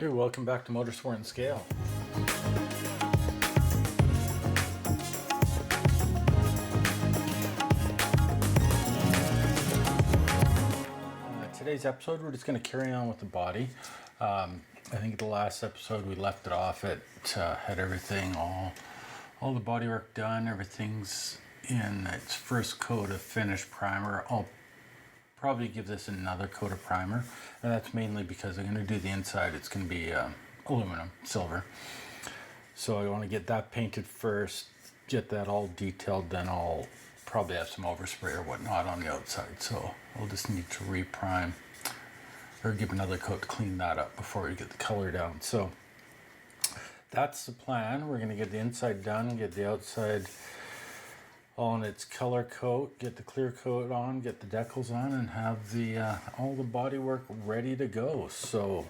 Hey, welcome back to Motorsport and Scale. Today's episode, we're just going to carry on with the body. I think the last episode we left it off. It had everything, all the bodywork done. Everything's in its first coat of finished primer. I'll probably give this another coat of primer, and that's mainly because I'm going to do the inside. It's going to be aluminum, silver. So I want to get that painted first, get that all detailed, then I'll probably have some overspray or whatnot on the outside. So I'll just need to reprime or give another coat to clean that up before we get the color down. So that's the plan. We're going to get the inside done, get the outside on its color coat, get the clear coat on, get the decals on, and have the all the bodywork ready to go. So,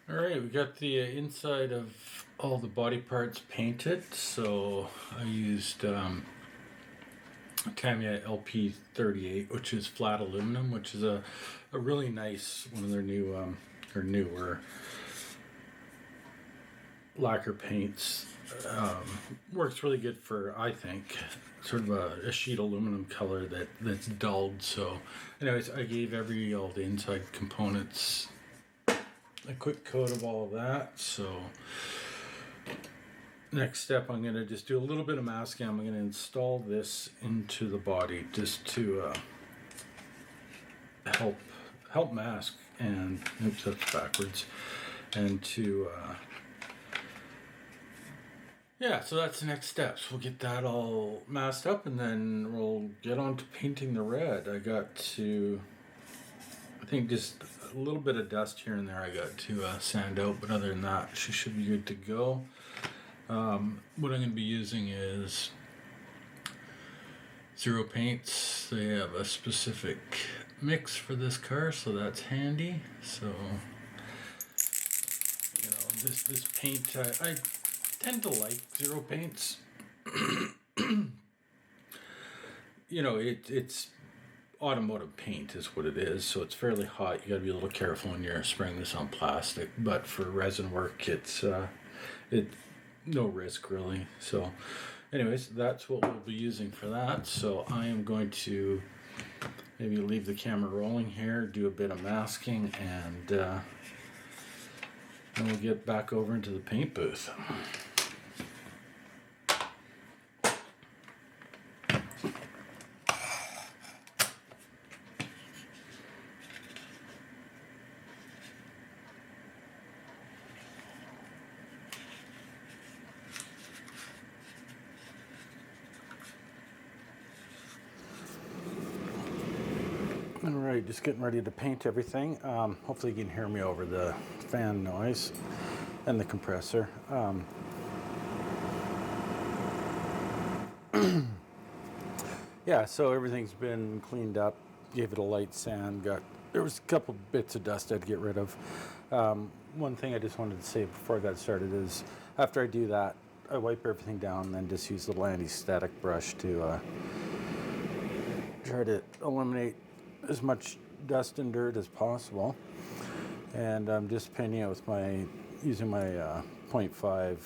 all right, we got the inside of all the body parts painted. So I used Tamiya LP38, which is flat aluminum, which is a really nice one of their new or newer lacquer paints. Works really good for, I think, sort of a sheet aluminum color that's dulled. So anyways, I gave all the inside components a quick coat of all of that. So next step, I'm going to just do a little bit of masking. I'm going to install this into the body just to help mask, and oops, that's backwards, and to yeah, so that's the next steps. We'll get that all masked up, and then we'll get on to painting the red. I think just a little bit of dust here and there I got to sand out, but other than that, she should be good to go. What I'm going to be using is Zero paints. They have a specific mix for this car, so that's handy. So, this paint, I tend to like Zero paints. It's automotive paint is what it is, so it's fairly hot. You got to be a little careful when you're spraying this on plastic, but for resin work, it's no risk really. So anyways, that's what we'll be using for that. So I am going to maybe leave the camera rolling here, do a bit of masking, and then we'll get back over into the paint booth. Alright, just getting ready to paint everything. Hopefully you can hear me over the fan noise and the compressor. Yeah, so everything's been cleaned up, gave it a light sand, there was a couple bits of dust I'd get rid of. One thing I just wanted to say before I got started is after I do that, I wipe everything down and then just use the anti-static brush to try to eliminate as much dust and dirt as possible. And I'm just painting it with using my 0.5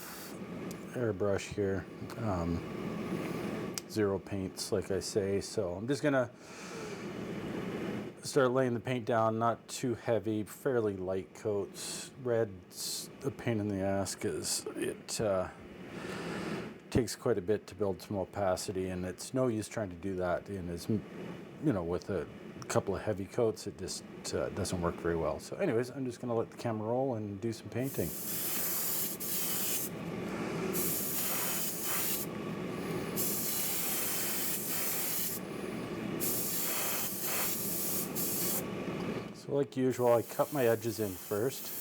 airbrush here. Zero paints, like I say. So I'm just gonna start laying the paint down, not too heavy, fairly light coats. Red's a pain in the ass because it takes quite a bit to build some opacity, and it's no use trying to do that with a couple of heavy coats. It just doesn't work very well. So anyways, I'm just going to let the camera roll and do some painting. So like usual, I cut my edges in first.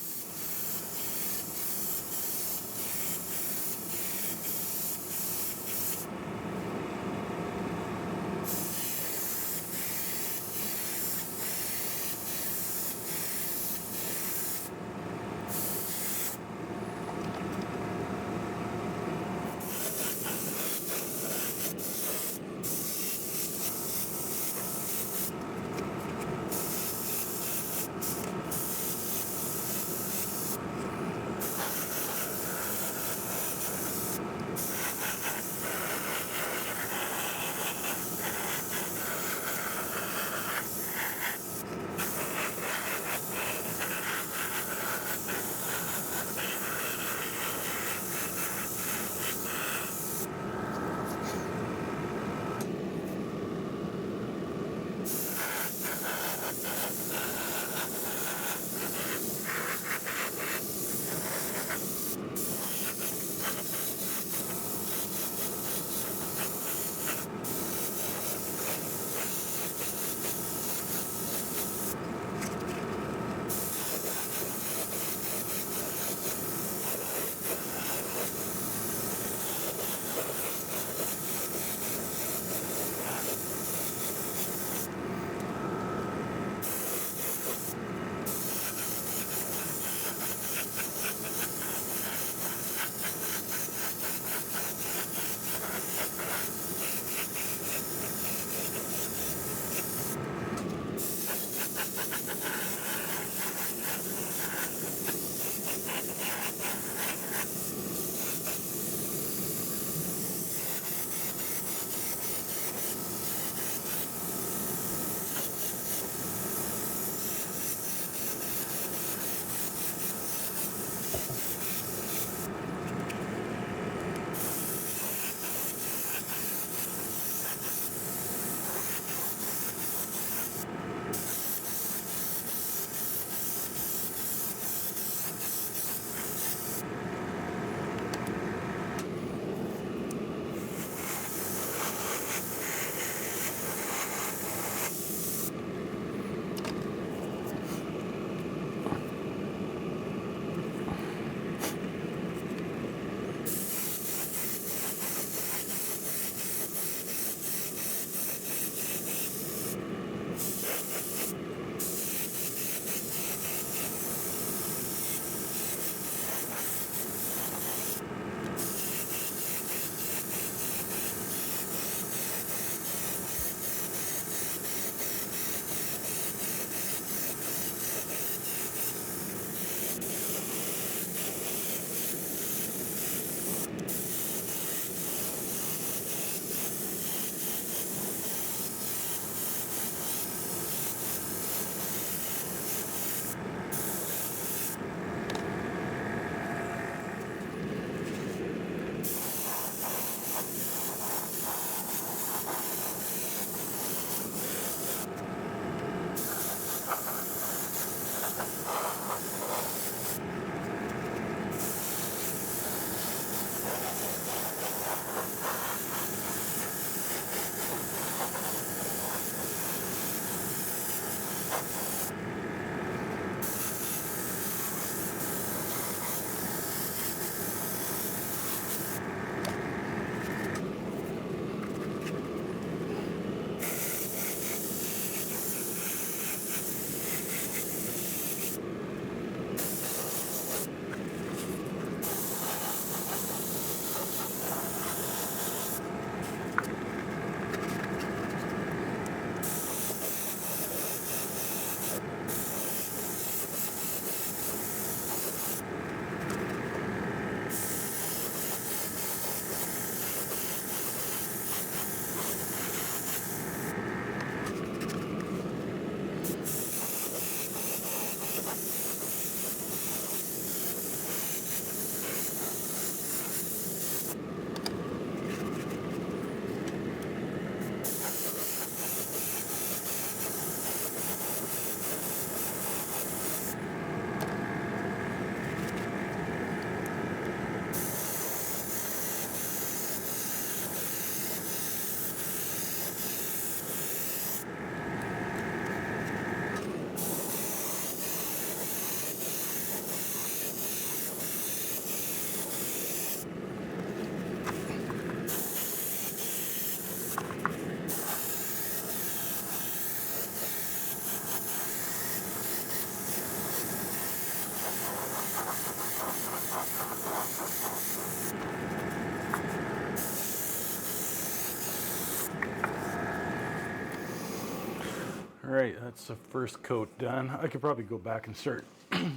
right, that's the first coat done. I could probably go back and start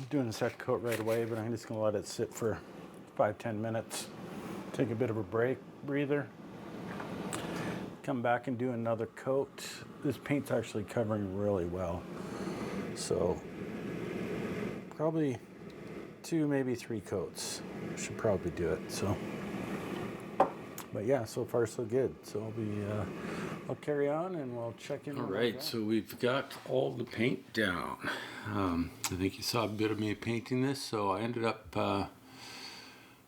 doing the second coat right away, but I'm just gonna let it sit for 5-10 minutes. Take a bit of a breather. Come back and do another coat. This paint's actually covering really well. So probably 2, maybe 3 coats. Should probably do it. So, but yeah, so far so good. So I'll carry on and we'll check in. All right, so we've got all the paint down. I think you saw a bit of me painting this. So I ended up, I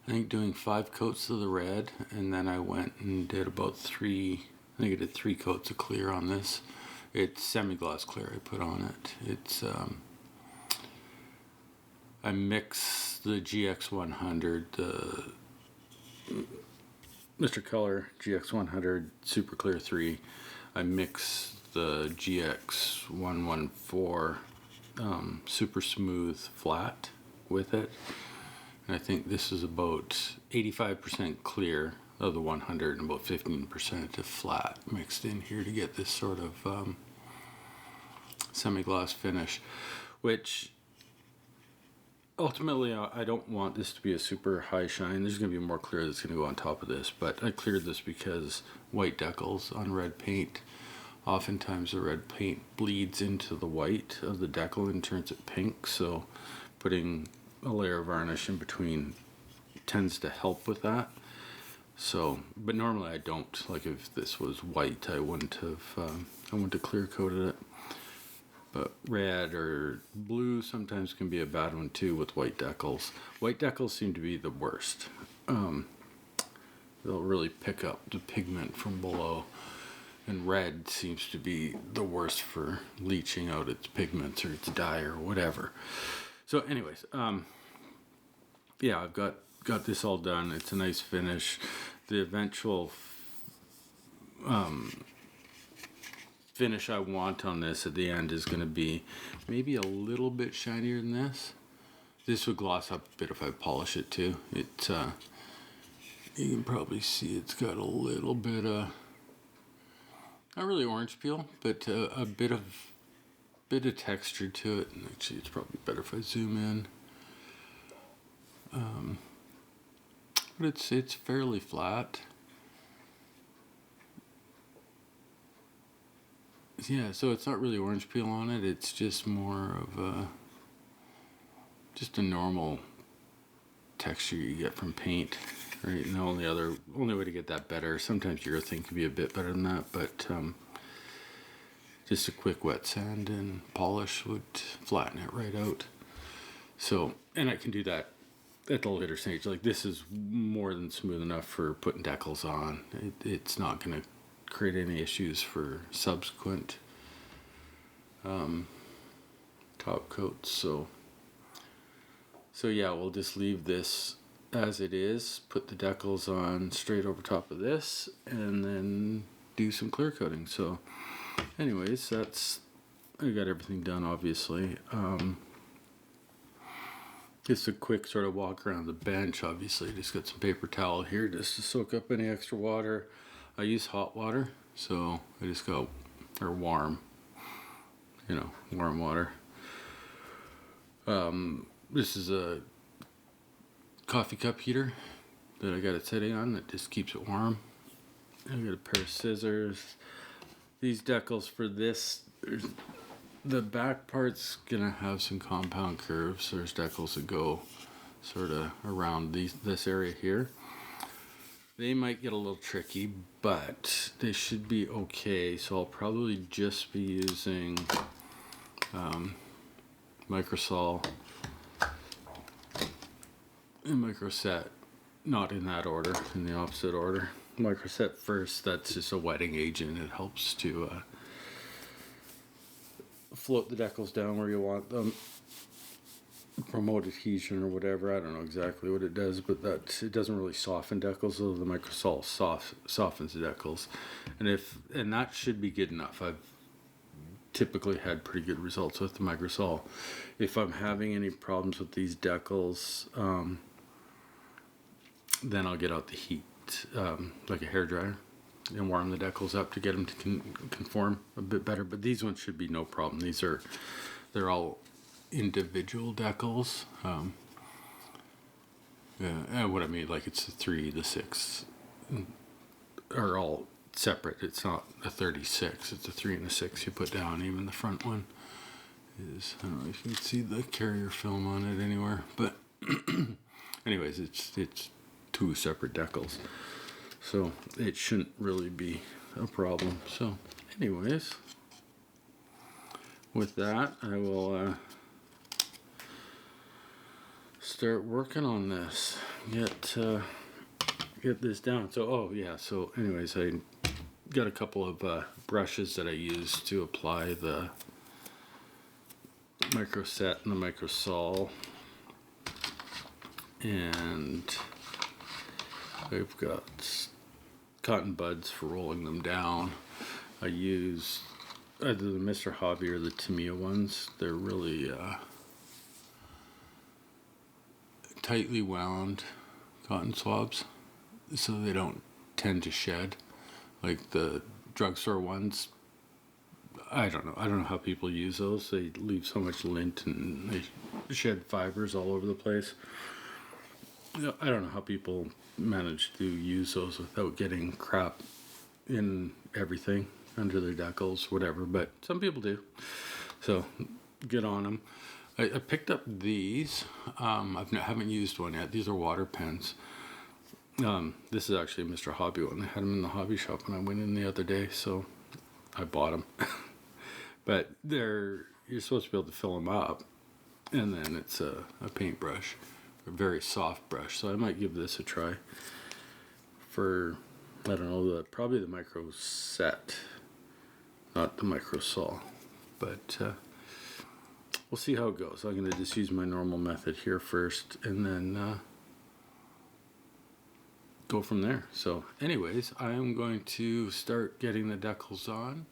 think, doing 5 coats of the red, and then I went and did about 3. I think I did 3 coats of clear on this. It's semi-gloss clear I put on it. It's I mix the GX100, Mr. Color GX100 Super Clear 3. I mix the GX114 Super Smooth Flat with it. And I think this is about 85% clear of the 100 and about 15% of flat mixed in here to get this sort of semi-gloss finish, which ultimately I don't want this to be a super high shine. There's going to be more clear that's going to go on top of this, but I cleared this because white decals on red paint, oftentimes the red paint bleeds into the white of the decal and turns it pink, so putting a layer of varnish in between tends to help with that. So, but normally I don't. Like if this was white, I wouldn't have clear coated it. But red or blue sometimes can be a bad one too with white decals. White decals seem to be the worst. They'll really pick up the pigment from below, and red seems to be the worst for leaching out its pigments or its dye or whatever. So, anyways, yeah, I've got this all done. It's a nice finish. The eventual finish I want on this at the end is going to be maybe a little bit shinier than this. This would gloss up a bit if I polish it too. It you can probably see it's got a little bit of, not really orange peel, but a bit of texture to it. And actually, it's probably better if I zoom in. But it's fairly flat. Yeah, so it's not really orange peel on it. It's just more of just a normal texture you get from paint, right? And the only way to get that better, sometimes urethane can be a bit better than that, but just a quick wet sand and polish would flatten it right out. So, and I can do that at the later stage. Like this is more than smooth enough for putting decals on. It's not going to create any issues for subsequent top coats. So yeah, we'll just leave this as it is, put the decals on straight over top of this, and then do some clear coating. So anyways, I got everything done, obviously. Just a quick sort of walk around the bench. Obviously, just got some paper towel here just to soak up any extra water. I use hot water, so I just got, or warm, warm water. This is a coffee cup heater that I got it sitting on that just keeps it warm. I got a pair of scissors. These decals for this, the back part's gonna have some compound curves. There's decals that go sort of around this area here. They might get a little tricky, but they should be okay. So I'll probably just be using Microsol and Microset, not in that order, in the opposite order. Microset first, that's just a wetting agent. It helps to float the decals down where you want them, promote adhesion or whatever. I don't know exactly what it does, but it doesn't really soften decals, though the Microsol softens the decals, and that should be good enough. I've typically had pretty good results with the Microsol. If I'm having any problems with these decals, then I'll get out the heat, like a hairdryer, and warm the decals up to get them to conform a bit better. But these ones should be no problem. They're all individual decals. And what I mean, like it's the 3, the 6 are all separate. It's not a 36. It's a 3 and a 6 you put down. Even the front one is, I don't know if you can see the carrier film on it anywhere, but anyways, it's 2 separate decals, so it shouldn't really be a problem. So anyways, with that, I will start working on this, get this down. So so anyways, I got a couple of brushes that I use to apply the micro set and the micro sol, and I've got cotton buds for rolling them down. I use either the Mr. Hobby or the Tamiya ones. They're really tightly wound cotton swabs, so they don't tend to shed like the drugstore ones. I don't know how people use those. They leave so much lint and they shed fibers all over the place. I don't know how people manage to use those without getting crap in everything, under their decals, whatever, but some people do. So get on them. I picked up these. I haven't used one yet. These are water pens. This is actually a Mr. Hobby one. They had them in the hobby shop when I went in the other day, so I bought them. But you're supposed to be able to fill them up, and then it's a paintbrush, a very soft brush. So I might give this a try for, I don't know, probably the micro set, not the micro sol, but we'll see how it goes. I'm going to just use my normal method here first, and then go from there. So anyways, I'm going to start getting the decals on.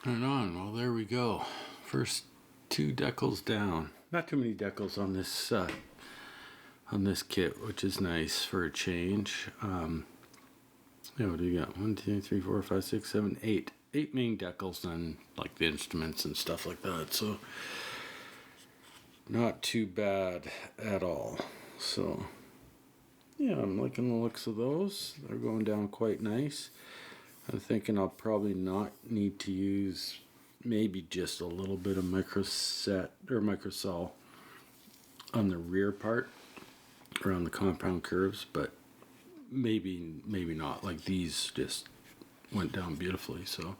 Right on. Well, there we go. First 2 decals down. Not too many decals on this kit, which is nice for a change. Yeah, what do you got? 1, 2, 3, 4, 5, 6, 7, 8. 8 main decals on like the instruments and stuff like that. So not too bad at all. So yeah, I'm liking the looks of those. They're going down quite nice. I'm thinking I'll probably not need to use maybe just a little bit of microset or microsol on the rear part around the compound curves, but maybe not. Like these just went down beautifully. So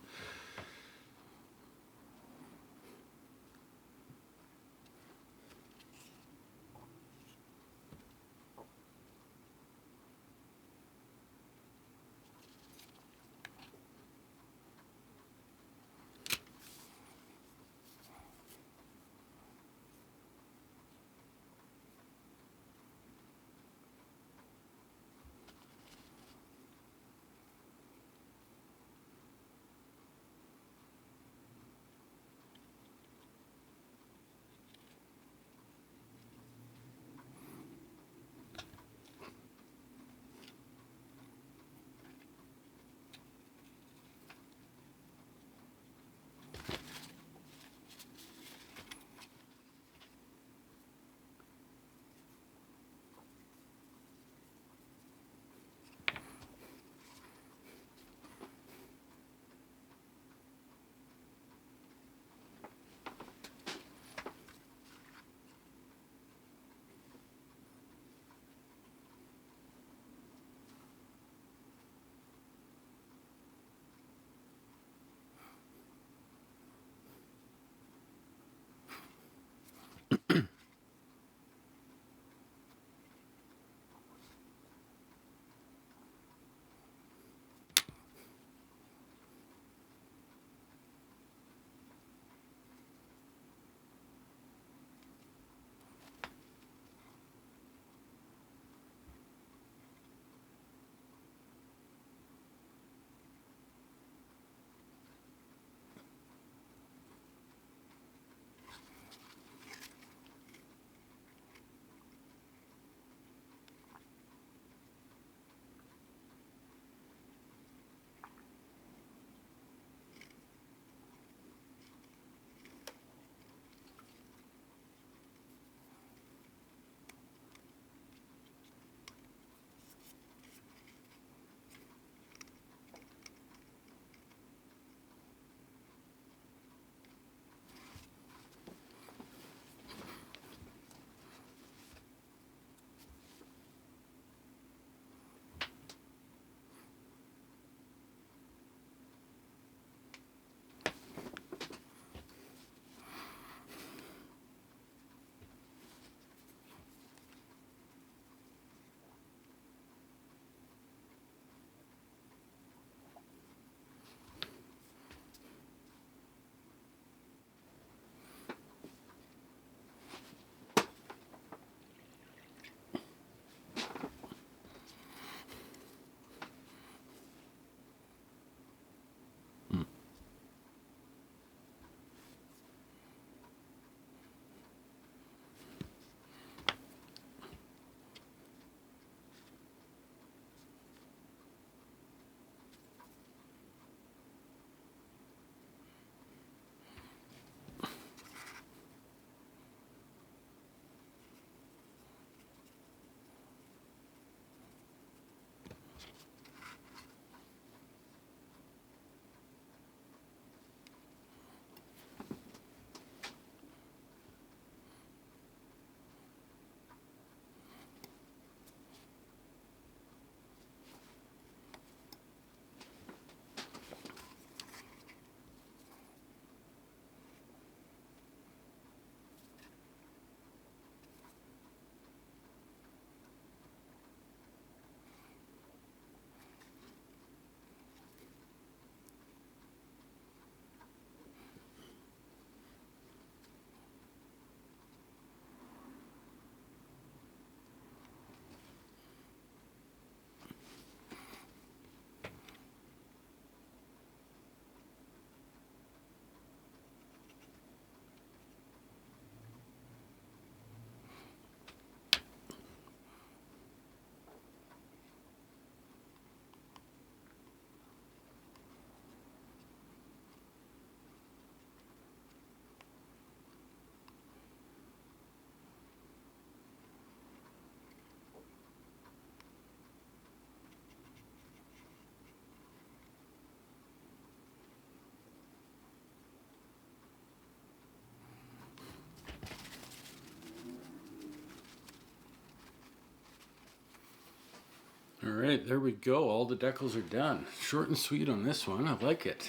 All right, there we go. All the decals are done. Short and sweet on this one. I like it.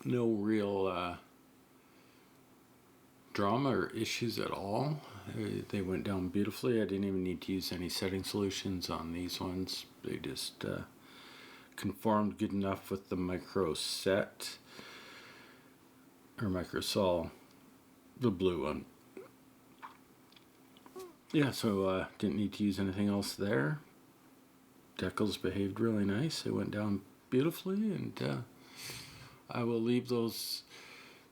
No real drama or issues at all. They went down beautifully. I didn't even need to use any setting solutions on these ones. They just conformed good enough with the micro set or microsol, the blue one. Yeah, so didn't need to use anything else there. Decals behaved really nice. They went down beautifully, and I will leave those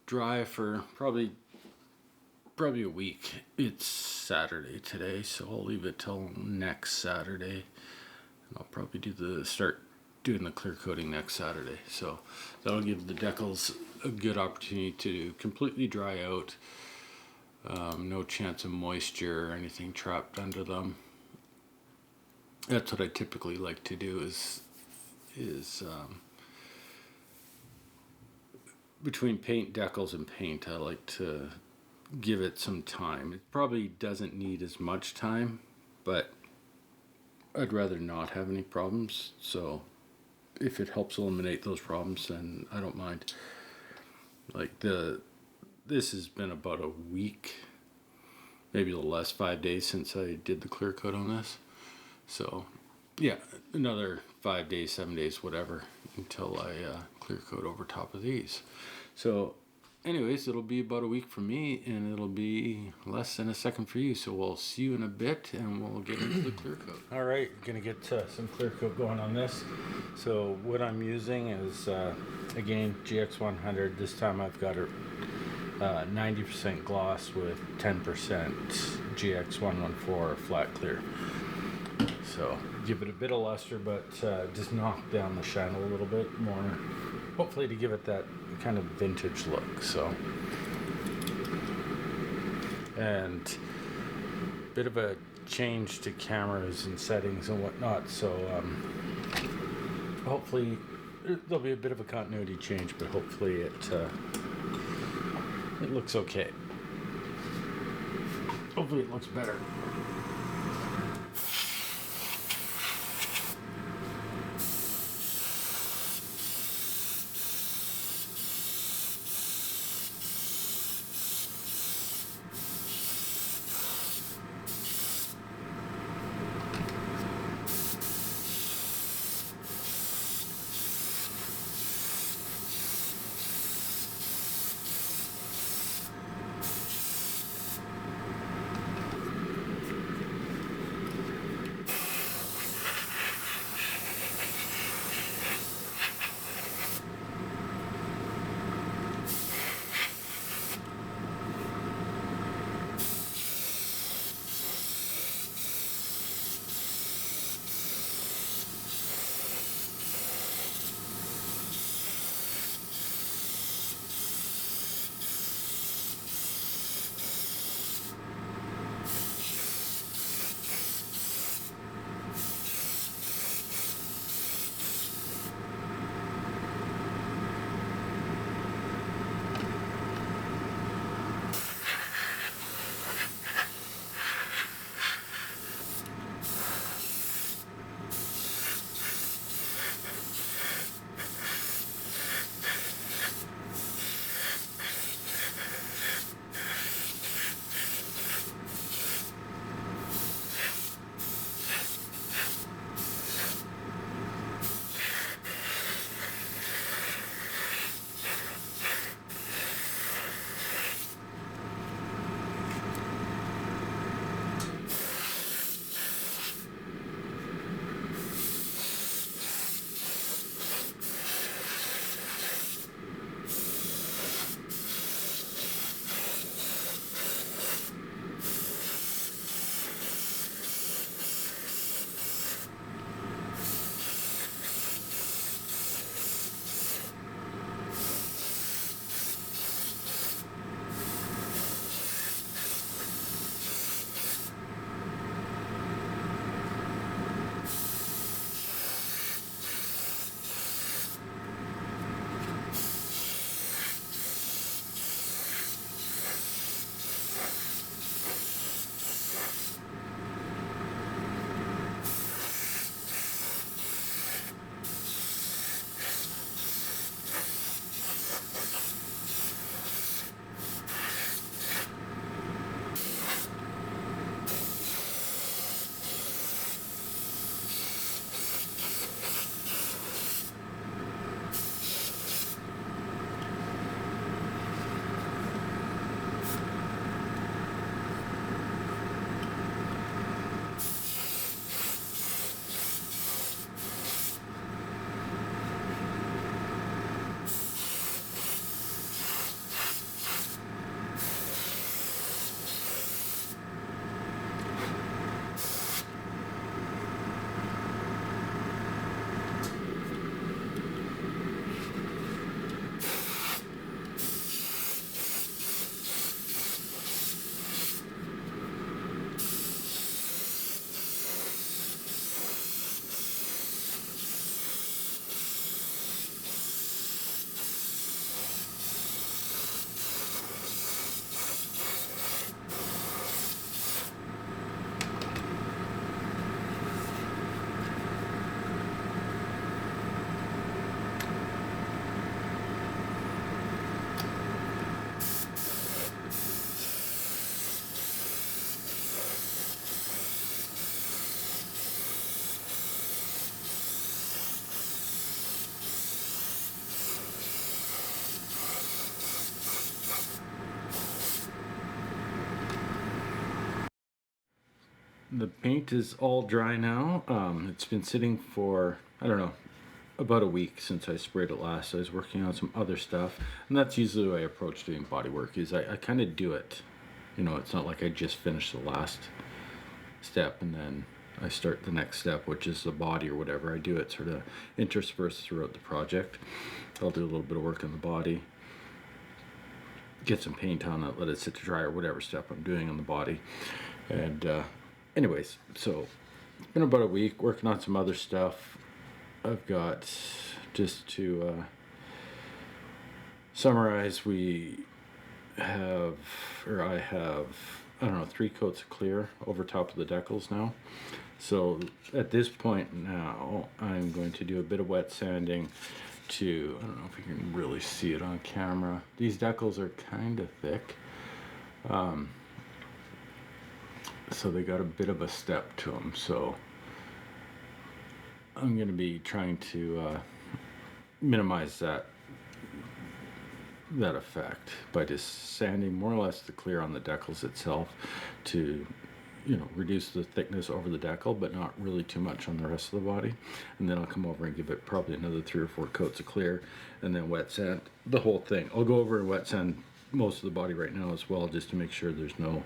dry for probably a week. It's Saturday today, so I'll leave it till next Saturday. And I'll probably start doing the clear coating next Saturday. So that'll give the decals a good opportunity to completely dry out. No chance of moisture or anything trapped under them. That's what I typically like to do is between paint, decals, and paint, I like to give it some time. It probably doesn't need as much time, but I'd rather not have any problems. So if it helps eliminate those problems, then I don't mind. Like this has been about a week, maybe a little less, 5 days since I did the clear coat on this. So yeah, another 5 days, 7 days, whatever, until I clear coat over top of these. So anyways, it'll be about a week for me, and it'll be less than a second for you. So we'll see you in a bit, and we'll get into the clear coat. All right, gonna get some clear coat going on this. So what I'm using is, again, GX100. This time I've got a 90% gloss with 10% GX114 flat clear. So give it a bit of luster, but just knock down the shine a little bit more, hopefully to give it that kind of vintage look. So, and bit of a change to cameras and settings and whatnot. So hopefully there'll be a bit of a continuity change, but hopefully it looks okay. Hopefully it looks better. the paint is all dry now. It's been sitting for, I don't know, about a week since I sprayed it last. I was working on some other stuff, and that's usually the way I approach doing body work, is I kind of do it. You know, it's not like I just finish the last step and then I start the next step, which is the body or whatever. I do it sort of interspersed throughout the project. I'll do a little bit of work on the body, get some paint on it, let it sit to dry, or whatever step I'm doing on the body. And anyways, so it's been about a week working on some other stuff. I've got, just to summarize, I have, I don't know, 3 coats of clear over top of the decals now. So at this point now, I'm going to do a bit of wet sanding to, I don't know if you can really see it on camera. These decals are kind of thick. So they got a bit of a step to them. So I'm going to be trying to minimize that effect by just sanding more or less the clear on the decals itself to, you know, reduce the thickness over the decal, but not really too much on the rest of the body. And then I'll come over and give it probably another 3 or 4 coats of clear, and then wet sand the whole thing. I'll go over and wet sand most of the body right now as well, just to make sure there's no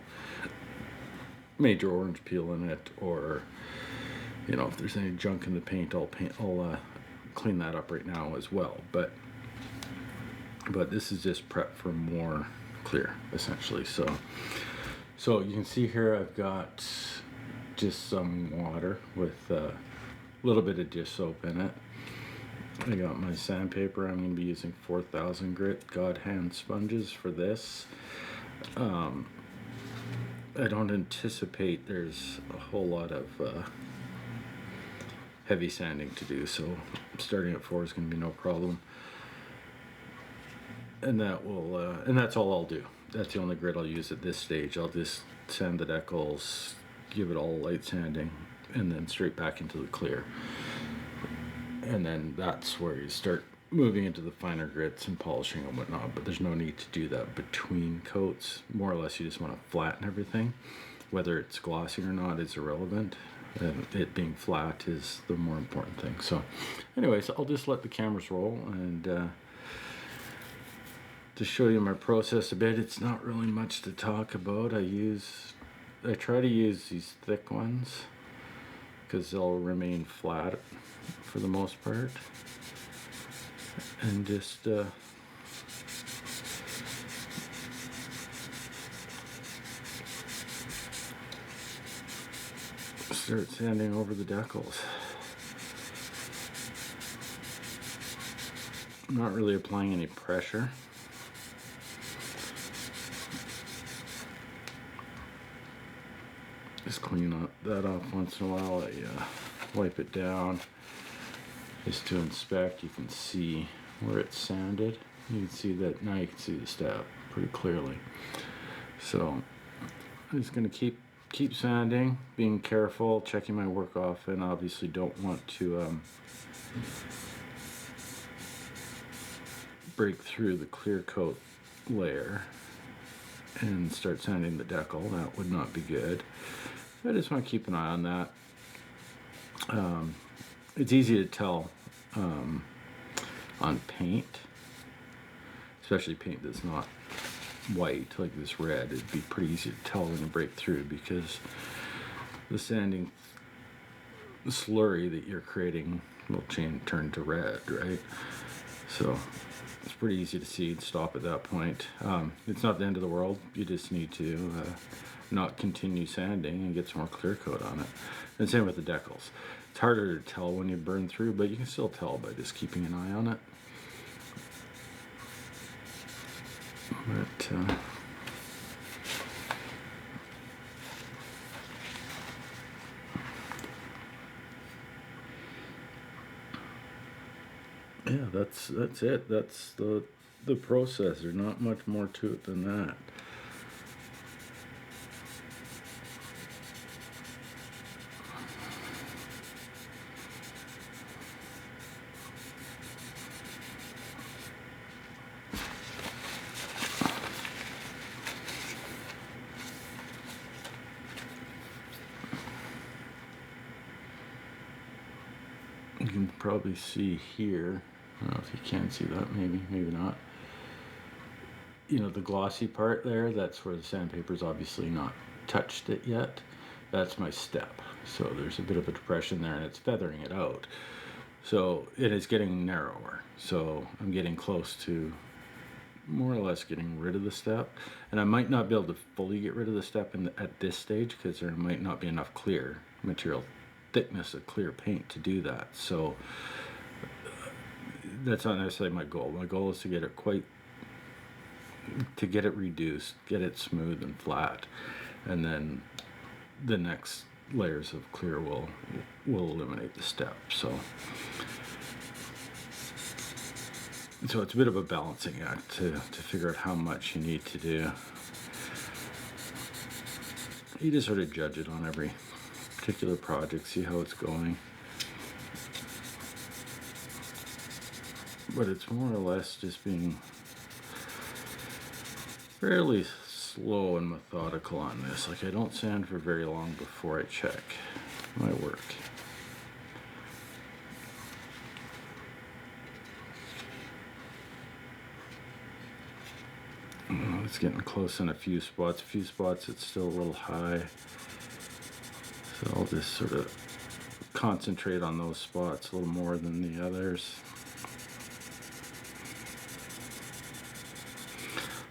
major orange peel in it, or, you know, if there's any junk in the paint, I'll clean that up right now as well. But this is just prep for more clear, essentially. So you can see here I've got just some water with a little bit of dish soap in it. I got my sandpaper. I'm going to be using 4000 grit God hand sponges for this. I don't anticipate there's a whole lot of heavy sanding to do, so starting at 4 is going to be no problem. And that will, and that's all I'll do. That's the only grit I'll use at this stage. I'll just sand the decals, give it all light sanding, and then straight back into the clear. And then that's where you start moving into the finer grits and polishing and whatnot. But there's no need to do that between coats. More or less, you just want to flatten everything. Whether it's glossing or not is irrelevant. And it being flat is the more important thing. So, anyways, I'll just let the cameras roll, and to show you my process a bit. It's not really much to talk about. I try to use these thick ones because they'll remain flat for the most part, and just start sanding over the decals. I'm not really applying any pressure. Just clean that off once in a while. I wipe it down just to inspect. You can see where it's sanded. You can see that now. You can see the step pretty clearly. So I'm just going to keep sanding, being careful, checking my work off, and obviously don't want to break through the clear coat layer and start sanding the decal. That would not be good. I just want to keep an eye on that. It's easy to tell on paint, especially paint that's not white like this red. It'd be pretty easy to tell when you break through, because the sanding slurry that you're creating will turn to red, right? So it's pretty easy to see and stop at that point. It's not the end of the world. You just need to not continue sanding and get some more clear coat on it. And same with the decals. It's harder to tell when you burn through, but you can still tell by just keeping an eye on it. But yeah, that's it. That's the process. There's not much more to it than that. You can probably see here, I don't know if you can see that, maybe not. You know, the glossy part there, that's where the sandpaper's obviously not touched it yet. That's my step. So there's a bit of a depression there and it's feathering it out. So it is getting narrower. So I'm getting close to more or less getting rid of the step. And I might not be able to fully get rid of the step at this stage because there might not be enough clear material thickness of clear paint to do that. So that's not necessarily my goal. My goal is to get it reduced, get it smooth and flat, and then the next layers of clear will eliminate the step. So it's a bit of a balancing act to figure out how much you need to do. You just sort of judge it on every particular project, see how it's going. But it's more or less just being fairly slow and methodical on this. Like, I don't sand for very long before I check my work. It's getting close in a few spots. A few spots it's still a little high. So I'll just sort of concentrate on those spots a little more than the others.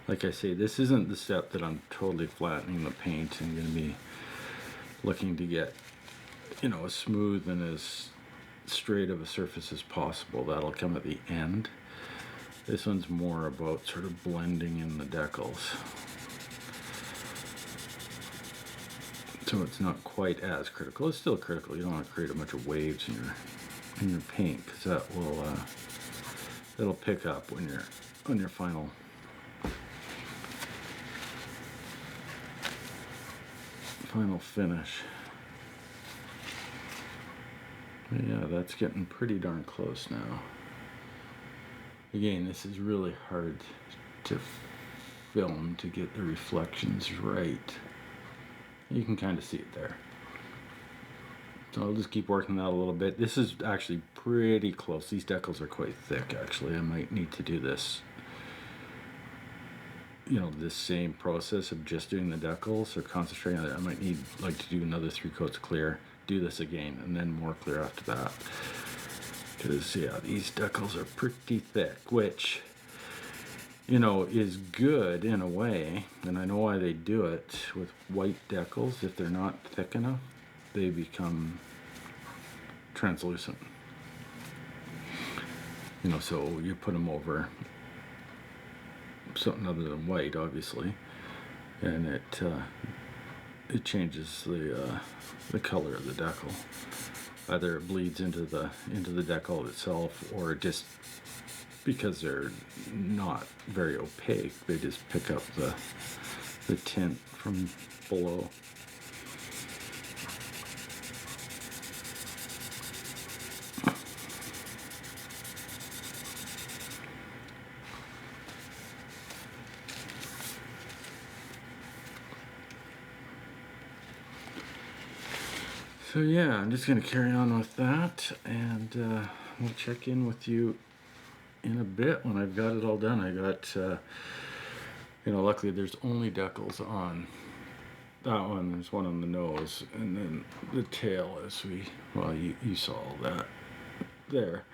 Like I say, this isn't the step that I'm totally flattening the paint. I'm going to be looking to get, you know, as smooth and as straight of a surface as possible. That'll come at the end. This one's more about sort of blending in the decals. So it's not quite as critical. It's still critical. You don't want to create a bunch of waves in your paint because that will that'll pick up when you're on your final finish. But yeah, that's getting pretty darn close now. Again, this is really hard to film to get the reflections right. You can kind of see it there. So I'll just keep working that a little bit. This is actually pretty close. These decals are quite thick, actually. I might need to do this, you know, this same process of just doing the decals or concentrating on it. I might need like to do another 3 coats clear, do this again, and then more clear after that. Because, yeah, these decals are pretty thick, which, you know, is good in a way. And I know why they do it with white decals. If they're not thick enough, they become translucent. You know, so you put them over something other than white, obviously, and it changes the color of the decal. Either it bleeds into the decal itself, or just because they're not very opaque, they just pick up the tint from below. So yeah, I'm just going to carry on with that, and we'll check in with you in a bit when I've got it all done. I got, you know, luckily there's only decals on that one. There's one on the nose, and then the tail, well, you saw all that there.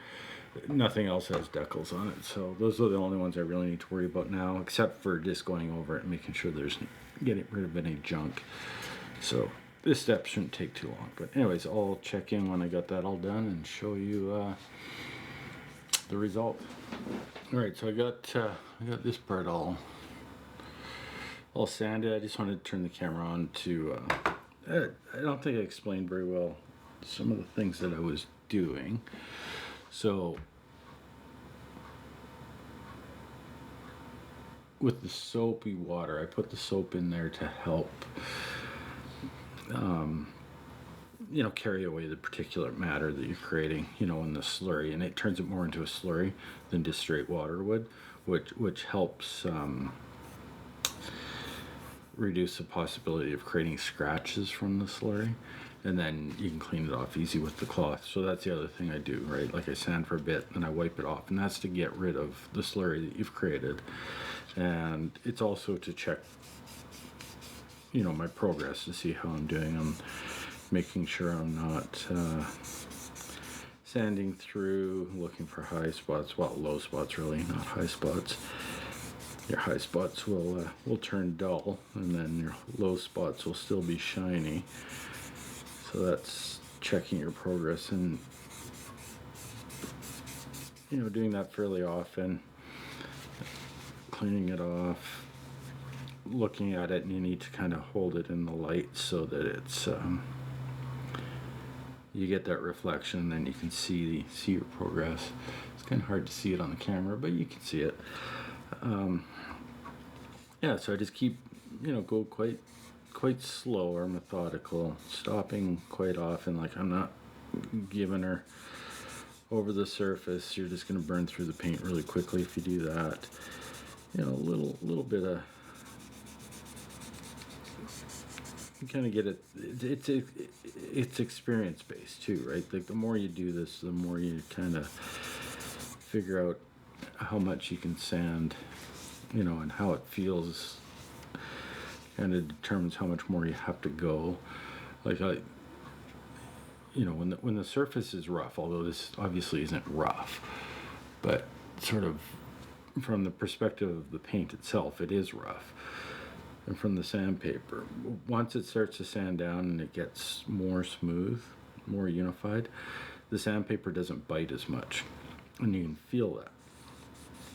Nothing else has decals on it, so those are the only ones I really need to worry about now, except for just going over it and making sure there's getting rid of any junk. So this step shouldn't take too long, but anyways, I'll check in when I got that all done and show you the result. All right, so I got this part all sanded. I just wanted to turn the camera on to I don't think I explained very well some of the things that I was doing. So with the soapy water, I put the soap in there to help you know, carry away the particulate matter that you're creating, you know, in the slurry, and it turns it more into a slurry than just straight water would, which helps reduce the possibility of creating scratches from the slurry. and then you can clean it off easy with the cloth. So that's the other thing I do, right? Like I sand for a bit and I wipe it off, and that's to get rid of the slurry that you've created. And it's also to check, you know, my progress, to see how I'm doing. I'm making sure I'm not sanding through, looking for high spots, well, low spots really, not high spots. Your high spots will turn dull, and then your low spots will still be shiny. So that's checking your progress, and you know, doing that fairly often, cleaning it off, looking at it, and you need to kind of hold it in the light so that it's you get that reflection, and then you can see your progress. It's kind of hard to see it on the camera, but you can see it. Yeah, so I just keep, you know, go quite slow or methodical, stopping quite often. Like, I'm not giving her over the surface. You're just going to burn through the paint really quickly if you do that. You know, a little bit of, you kind of get it. It's experience based too, right? Like, the more you do this, the more you kind of figure out how much you can sand, you know, and how it feels. Kind of determines how much more you have to go. Like, you know, when the surface is rough, although this obviously isn't rough, but sort of from the perspective of the paint itself, it is rough. And from the sandpaper, once it starts to sand down and it gets more smooth, more unified, the sandpaper doesn't bite as much, and you can feel that.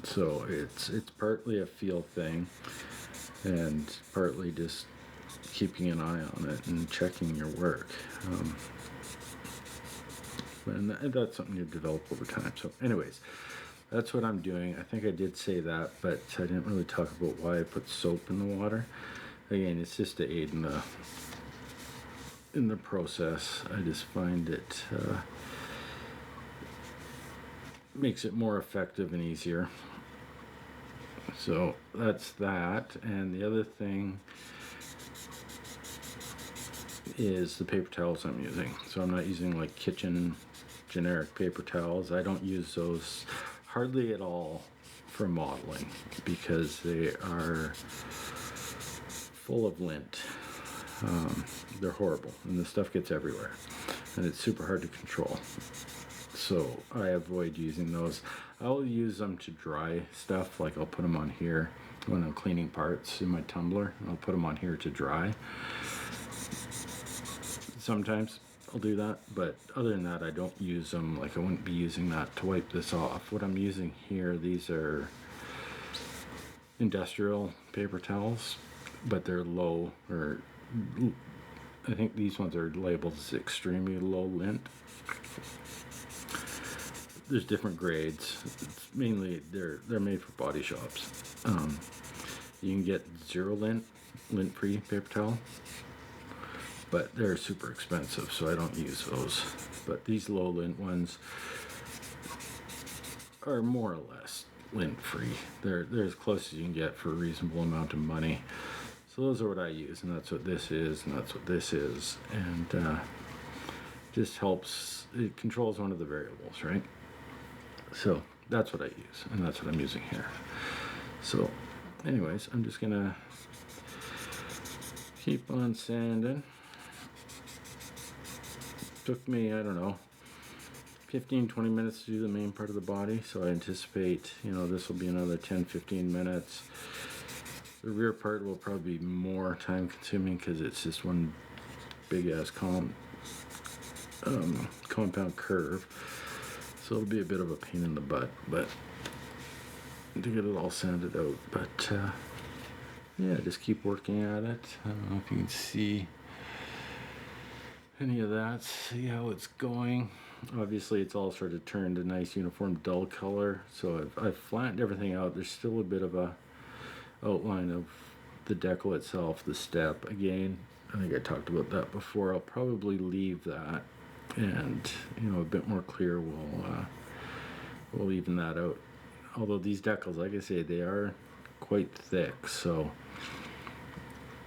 So it's partly a feel thing, and partly just keeping an eye on it and checking your work. And that's something you develop over time. So anyways, that's what I'm doing. I think I did say that, but I didn't really talk about why I put soap in the water. Again, it's just to aid in the process. I just find it makes it more effective and easier. So that's that. And the other thing is the paper towels I'm using. So I'm not using like kitchen generic paper towels. I don't use those hardly at all for modeling because they are full of lint. They're horrible, and the stuff gets everywhere, and it's super hard to control. So I avoid using those. I'll use them to dry stuff, like I'll put them on here when I'm cleaning parts in my tumbler. I'll put them on here to dry. Sometimes I'll do that, but other than that, I don't use them. Like, I wouldn't be using that to wipe this off. What I'm using here, these are industrial paper towels, but they're low, or I think these ones are labeled as extremely low lint. There's different grades. It's mainly they're made for body shops. You can get zero lint-free paper towel, but they're super expensive, so I don't use those. But these low lint ones are more or less lint-free. They're as close as you can get for a reasonable amount of money. So those are what I use, and that's what this is, and that's what this is, and just helps. It controls one of the variables, right? So that's what I use, and that's what I'm using here. So anyways, I'm just gonna keep on sanding. Took me, I don't know, 15-20 minutes to do the main part of the body, so I anticipate, you know, this will be another 10-15 minutes. The rear part will probably be more time consuming because it's just one big ass compound curve. So it'll be a bit of a pain in the butt, but to get it all sanded out. But yeah, just keep working at it. I don't know if you can see any of that. See how it's going. Obviously, it's all sort of turned a nice uniform dull color. So I've flattened everything out. There's still a bit of a outline of the decal itself, the step. Again, I think I talked about that before. I'll probably leave that, and you know, a bit more clear we'll even that out. Although these decals, like I say, they are quite thick, so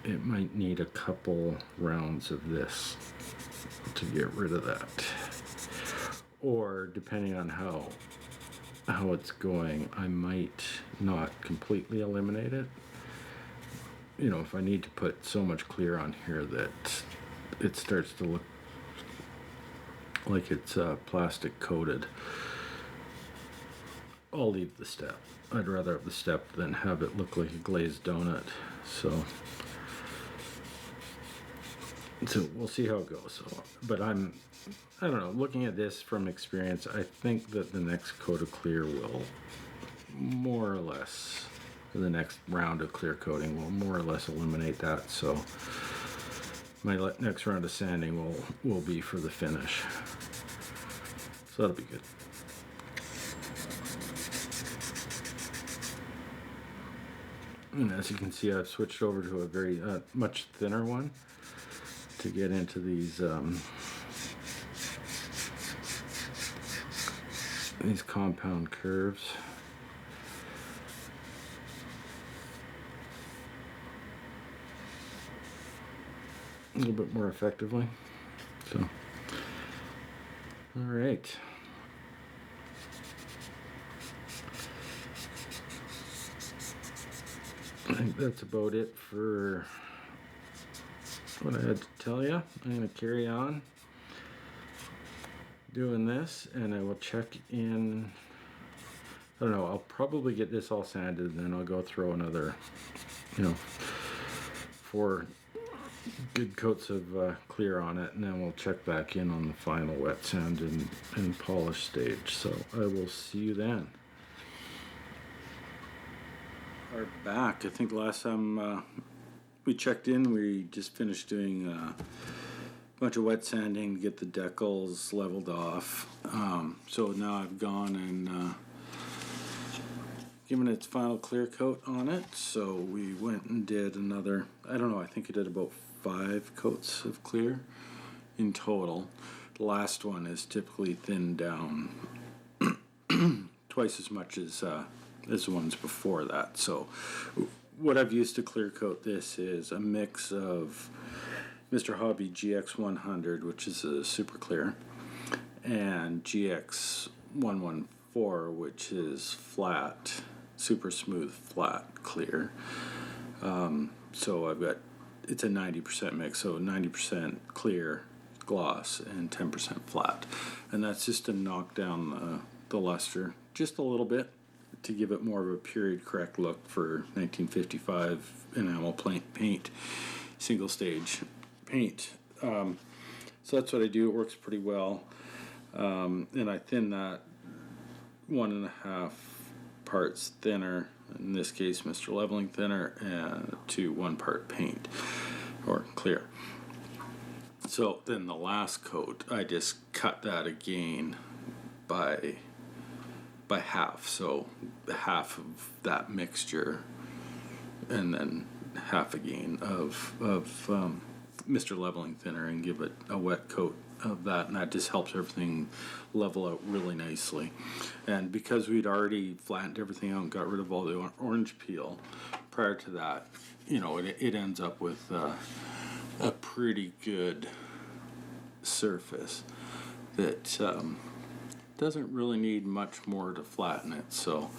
it might need a couple rounds of this to get rid of that. Or depending on how it's going, I might not completely eliminate it. You know, if I need to put so much clear on here that it starts to look like it's plastic coated, I'll leave the step. I'd rather have the step than have it look like a glazed donut. So we'll see how it goes. So, but I don't know, looking at this from experience, I think that the next coat of clear will more or less, the next round of clear coating will more or less eliminate that. So my next round of sanding will be for the finish. So that'll be good. And as you can see, I've switched over to a very much thinner one to get into these compound curves. A little bit more effectively. So, all right. I think that's about it for what I had to tell you. I'm going to carry on doing this, and I will check in. I don't know, I'll probably get this all sanded, and then I'll go throw another, 4 good coats of clear on it, and then we'll check back in on the final wet sand and polish stage. So I will see you then. Are back. I think last time we checked in, we just finished doing a bunch of wet sanding to get the decals leveled off. So now I've gone and given its final clear coat on it. So we went and did another, I don't know, I think I did about 5 coats of clear in total. The last one is typically thinned down twice as much as the ones before that. So what I've used to clear coat this is a mix of Mr. Hobby GX100, which is a super clear, and GX114, which is flat, super smooth flat clear. So I've got, it's a 90% mix, so 90% clear gloss and 10% flat, and that's just to knock down the luster just a little bit, to give it more of a period correct look for 1955 enamel paint, single stage paint. So that's what I do. It works pretty well. And I thin that 1.5 parts thinner, in this case Mr. Leveling Thinner, to 1 part paint or clear. So then the last coat, I just cut that again by half, so half of that mixture, and then half again of Mr. Leveling Thinner, and give it a wet coat of that, and that just helps everything level out really nicely. And because we'd already flattened everything out and got rid of all the orange peel prior to that, it ends up with a pretty good surface that doesn't really need much more to flatten it. So,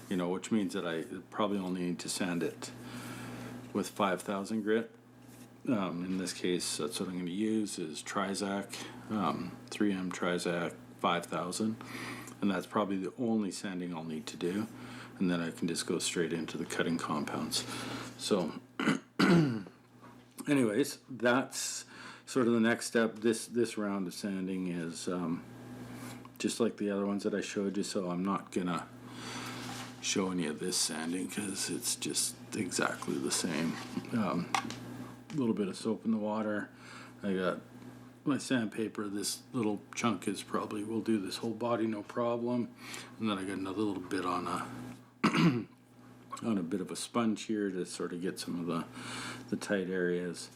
which means that I probably only need to sand it with 5,000 grit. In this case, that's what I'm going to use is Trizac, 3M Trizac 5,000, and that's probably the only sanding I'll need to do, and then I can just go straight into the cutting compounds. So anyways, that's sort of the next step. This round of sanding is just like the other ones that I showed you, so I'm not gonna show any of this sanding because it's just exactly the same. A little bit of soap in the water. I got my sandpaper. This little chunk will do this whole body no problem, and then I got another little bit on a on a bit of a sponge here to sort of get some of the tight areas.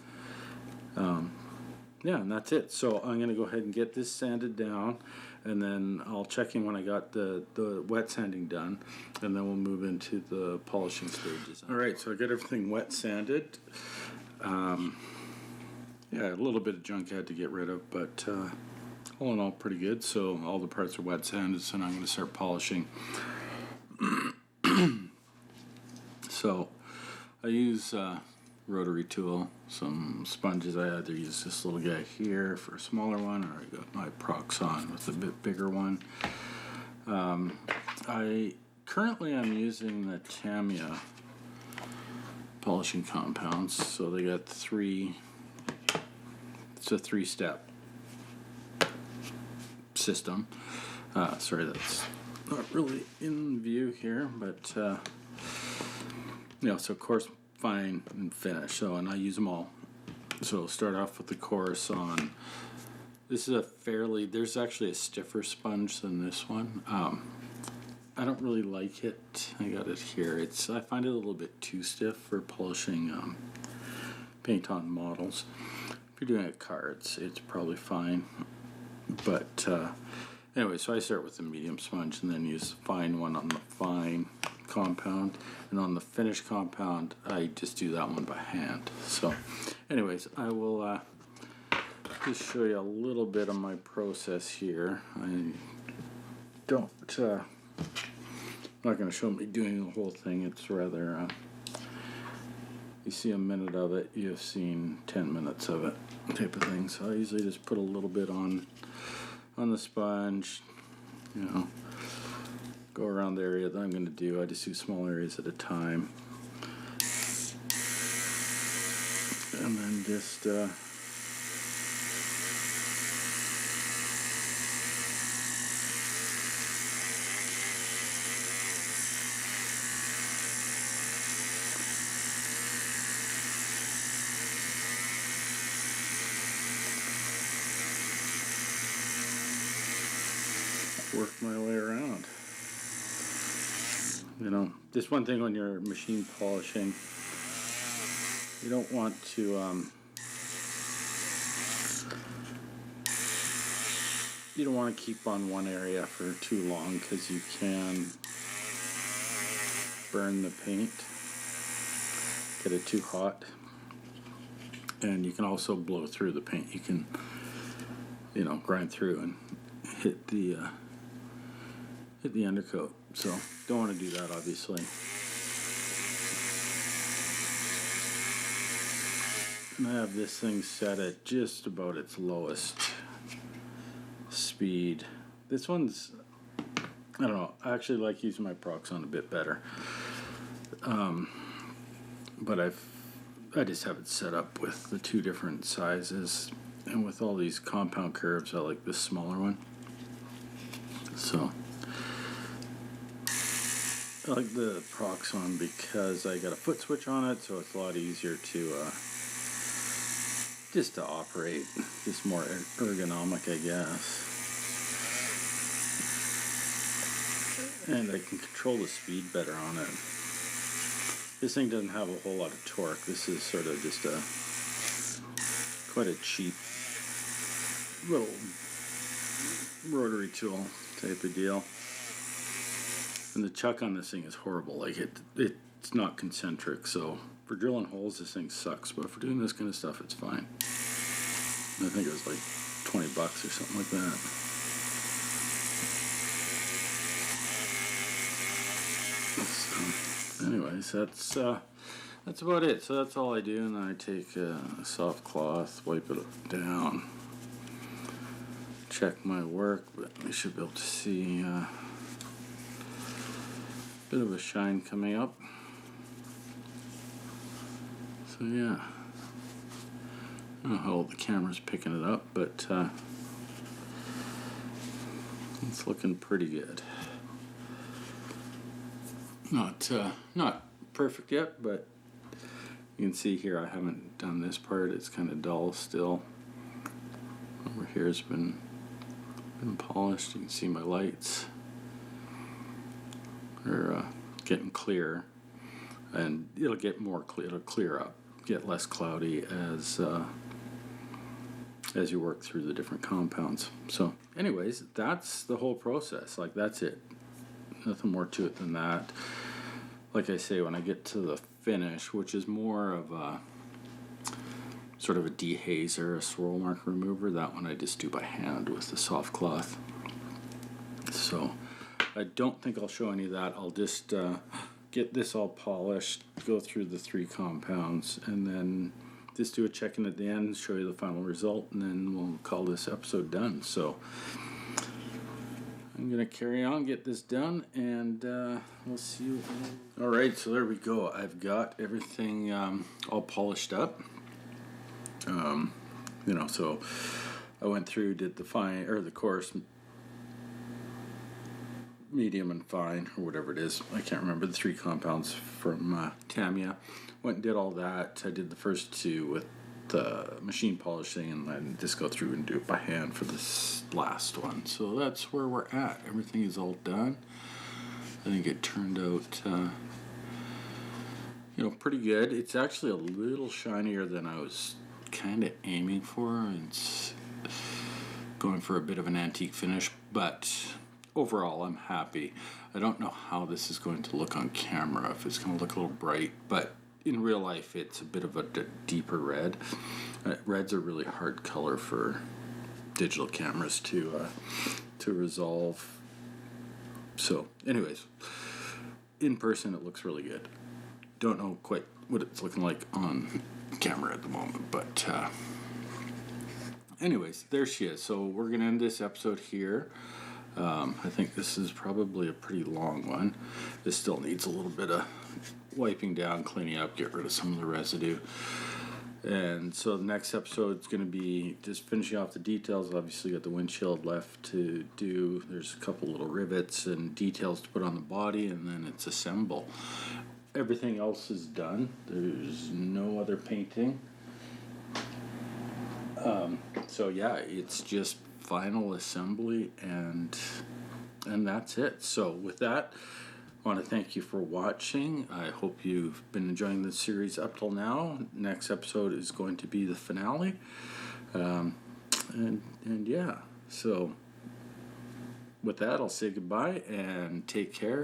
Yeah, and that's it. So I'm going to go ahead and get this sanded down, and then I'll check in when I got the wet sanding done, and then we'll move into the polishing stages. All right, so I got everything wet sanded. yeah, a little bit of junk I had to get rid of, but all in all, pretty good. So all the parts are wet sanded, so now I'm going to start polishing. So I use rotary tool, some sponges. I either use this little guy here for a smaller one, or I got my Proxon with a bit bigger one. Currently I'm using the Tamiya polishing compounds. So they got it's a 3-step system. Sorry, that's not really in view here, but so coarse, fine, and finish. So, and I use them all. So start off with the coarse on. This is there's actually a stiffer sponge than this one. I don't really like it. I got it here. I find it a little bit too stiff for polishing paint on models. If you're doing a car, it's probably fine. But anyway, so I start with the medium sponge and then use the fine one on the fine compound. And on the finished compound, I just do that one by hand. So anyways, I will just show you a little bit of my process here. I'm not going to show me doing the whole thing. It's rather, you see a minute of it, you've seen 10 minutes of it type of thing. So I usually just put a little bit on the sponge, go around the area that I'm going to do. I just do small areas at a time. And then just work my way around. Just one thing when you're machine polishing, you don't want to keep on one area for too long, because you can burn the paint, get it too hot, and you can also blow through the paint. You can grind through and hit the undercoat. So don't want to do that, obviously. And I have this thing set at just about its lowest speed. This one's, I don't know, I actually like using my Proxon a bit better. But I just have it set up with the 2 different sizes, and with all these compound curves, I like this smaller one. So I like the Proxon because I got a foot switch on it, so it's a lot easier to just to operate, just more ergonomic, I guess. And I can control the speed better on it. This thing doesn't have a whole lot of torque. This is sort of just quite a cheap little rotary tool type of deal. And the chuck on this thing is horrible. Like it's not concentric, so for drilling holes, this thing sucks. But for doing this kind of stuff, it's fine. I think it was like $20 or something like that. So, anyways, that's about it. So that's all I do, and then I take a soft cloth, wipe it down, check my work, but we should be able to see a bit of a shine coming up. So yeah, I don't know how the camera's picking it up, but it's looking pretty good. Not perfect yet, but you can see here I haven't done this part. It's kind of dull still. Over here has been polished. You can see my lights are getting clear, and it'll get more clear. It'll clear up, get less cloudy as you work through the different compounds. So, anyways, that's the whole process. Like, that's it. Nothing more to it than that. Like I say, when I get to the finish, which is more of a sort of a dehazer, a swirl mark remover. That one I just do by hand with the soft cloth. So I don't think I'll show any of that. I'll just get this all polished, go through the 3 compounds, and then just do a check-in at the end, show you the final result, and then we'll call this episode done. So I'm going to carry on, get this done, and we'll see you. All right, so there we go. I've got everything all polished up. So I went through, did the fine, or the coarse, medium, and fine, or whatever it is. I can't remember the 3 compounds from Tamiya. Went and did all that. I did the first 2 with the machine polishing, and then just go through and do it by hand for this last one. So that's where we're at. Everything is all done. I think it turned out pretty good. It's actually a little shinier than I was kind of aiming for. It's going for a bit of an antique finish, but overall I'm happy. I don't know how this is going to look on camera, if it's going to look a little bright, but in real life it's a bit of a deeper red. Red's a really hard color for digital cameras to resolve. So anyways, in person it looks really good. Don't know quite what it's looking like on camera at the moment, but anyways, there she is. So we're gonna end this episode here. I think this is probably a pretty long one. This still needs a little bit of wiping down, cleaning up, get rid of some of the residue. And so the next episode is going to be just finishing off the details. Obviously got the windshield left to do. There's a couple little rivets and details to put on the body, and then it's assemble. Everything else is done. There's no other painting. So yeah, it's just final assembly, and that's it. So with that, I want to thank you for watching. I hope you've been enjoying this series up till now. Next episode is going to be the finale. And yeah, so with that, I'll say goodbye and take care.